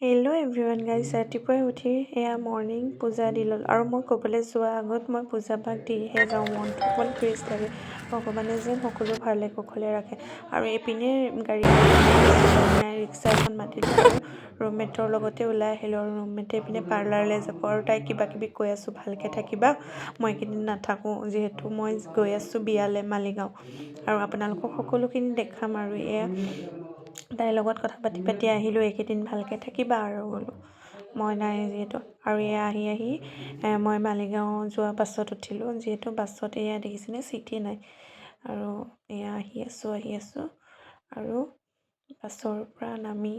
Hello' everyone guys, ৰাতিপুৱাই উঠি এয়া মৰ্ণিং পূজা দি ল'লোঁ আৰু মই ক'বলৈ যোৱাৰ আগত মই পূজাভাগ দিহে যাওঁ। মনটো অকণমান ফ্ৰেছ লাগে, ভগৱানে যেন সকলো ভালে কুশলে ৰাখে। আৰু এইপিনে গাড়ী ৰিক্সা এখন মাতিলোঁ আৰু ৰুমমেটৰ লগতে ওলাই আহিলোঁ। আৰু ৰুমমেটে এইপিনে পাৰ্লাৰলৈ যাব আৰু তাইক কিবা কিবি কৈ আছোঁ, ভালকৈ থাকিবা, মই এইকেইদিন নাথাকোঁ, যিহেতু মই গৈ আছোঁ বিয়ালৈ মালিগাঁও। আৰু আপোনালোকক সকলোখিনি দেখাম। আৰু এয়া তাইৰ লগত কথা পাতি পাতি আহিলোঁ, এইকেইদিন ভালকৈ থাকিবা আৰু বোলো, মই নাই যিহেতু। আৰু এয়া আহি মই মালিগাঁও যোৱা বাছত উঠিলোঁ, যিহেতু বাছত এয়া দেখিছেনে চিটেই নাই। আৰু এয়া আহি আছোঁ আৰু বাছৰ পৰা নামি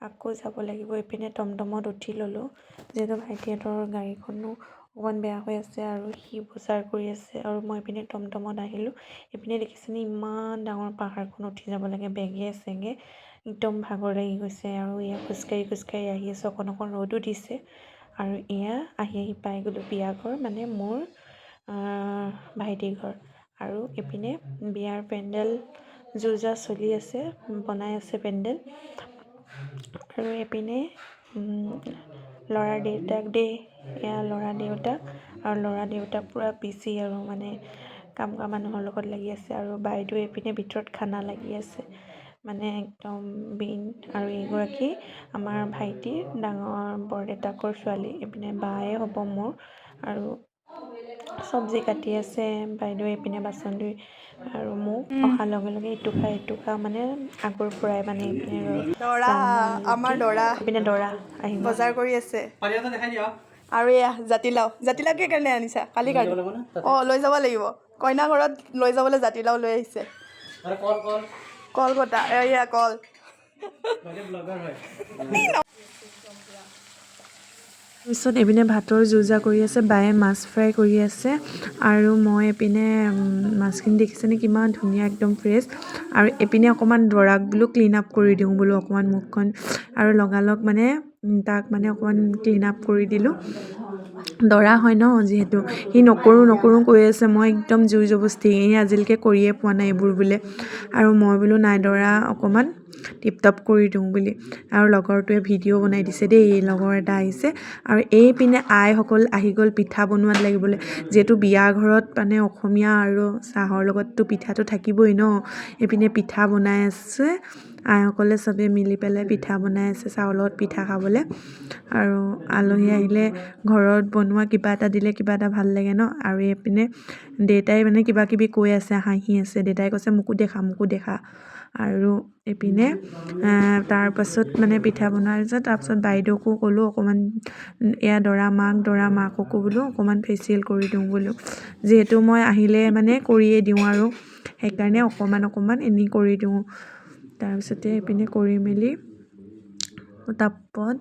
আকৌ যাব লাগিব। এইপিনে টমটমত উঠি ল'লোঁ, যিহেতু ভাইটিহঁতৰ গাড়ীখনো অকণমান বেয়া হৈ আছে আৰু সি বজাৰ কৰি আছে। আৰু মই এইপিনে টমটমত আহিলোঁ। এইপিনে দেখিছেনে ইমান ডাঙৰ পাহাৰখন উঠি যাব লাগে বেগে চেগে, একদম ভাগৰ লাগি গৈছে। আৰু এয়া খোজকাঢ়ি আহি আছোঁ, অকণ ৰ'দো দিছে। আৰু এয়া আহি পাই গ'লোঁ বিয়া ঘৰ, মানে মোৰ ভাইটিৰ ঘৰ। আৰু এইপিনে বিয়াৰ পেণ্ডেল জা চলি আছে, বনাই আছে পেণ্ডেল। আৰু এইপিনে ল'ৰাৰ দেউতাক এয়া ল'ৰা দেউতাক, আৰু ল'ৰা দেউতাক পূৰা বিজি আৰু মানে কাম কৰা মানুহৰ লগত লাগি আছে। আৰু বাইদেউ এইপিনে ভিতৰত খানা লাগি আছে, মানে একদম বিন। আৰু এইগৰাকী আমাৰ ভাইটিৰ ডাঙৰ বৰদেউতাকৰ ছোৱালী, এইপিনে বায়ে হ'ব মোৰ। আৰু চব্জি কাটি আছে বাইদেউ, এইপিনে বাচন ধুই। আৰু মোক অহাৰ লগে লগে ইটো খা মানে আগৰ পৰাই মানে এইপিনে দৰা আমাৰ দৰা এইপিনে দৰা আহিব বজাৰ কৰি আছে। আৰু এয়া জাতিলাও কি কাৰণে আনিছা? কালি কাৰণে লৈ যাব লাগিব। কইনা ঘৰত লৈ যাবলৈ জাতিলাও লৈ আহিছে। কল কটা এয়া কল। তাৰপিছত এইপিনে ভাতৰ যো-জা কৰি আছে, বায়ে মাছ ফ্ৰাই কৰি আছে। আৰু মই এইপিনে মাছখিনি দেখিছেনে কিমান ধুনীয়া, একদম ফ্ৰেছ। আৰু এইপিনে অকণমান দৰাক বোলো ক্লিন আপ কৰি দিওঁ বোলো অকণমান মুখখন। আৰু লগালগ মানে তাক মানে অকণমান ক্লিন আপ কৰি দিলোঁ। দৰা হয় ন, যিহেতু সি নকৰোঁ কৈ আছে। মই একদম জোৰ জবস্তি, আজিলৈকে কৰিয়ে পোৱা নাই এইবোৰ বোলে। আৰু মই বোলো নাই, দৰা অকণমান টিপটপ কৰি দিওঁ বুলি। আৰু লগৰটোৱে ভিডিঅ' বনাই দিছে দেই, লগৰ এটা আহিছে। আৰু এইপিনে আইসকল আহি গ'ল পিঠা বনোৱাত লাগিবলৈ, যিহেতু বিয়া ঘৰত মানে অসমীয়া আৰু চাহৰ লগততো পিঠাটো থাকিবই ন। এইপিনে পিঠা বনাই আছে, আইসকলে চবেই মিলি পেলাই পিঠা বনাই আছে, চাহৰ লগত পিঠা খাবলৈ। আৰু আলহী আহিলে ঘৰত বনোৱা কিবা এটা দিলে কিবা এটা ভাল লাগে ন। আৰু এইপিনে দেউতাই মানে কিবা কিবি কৈ আছে, হাঁহি আছে। দেউতাই কৈছে মোকো দেখা। আৰু এইপিনে তাৰপাছত মানে পিঠা বনোৱাৰ পিছত তাৰপাছত বাইদেউকো ক'লোঁ অকণমান, এয়া দৰা মাককো বোলো অকণমান ফেচিয়েল কৰি দিওঁ বোলো, যিহেতু মই আহিলে মানে কৰিয়ে দিওঁ, আৰু সেইকাৰণে অকণমান এনেই কৰি দিওঁ। তাৰপিছতে এইপিনে কৰি মেলি টাবত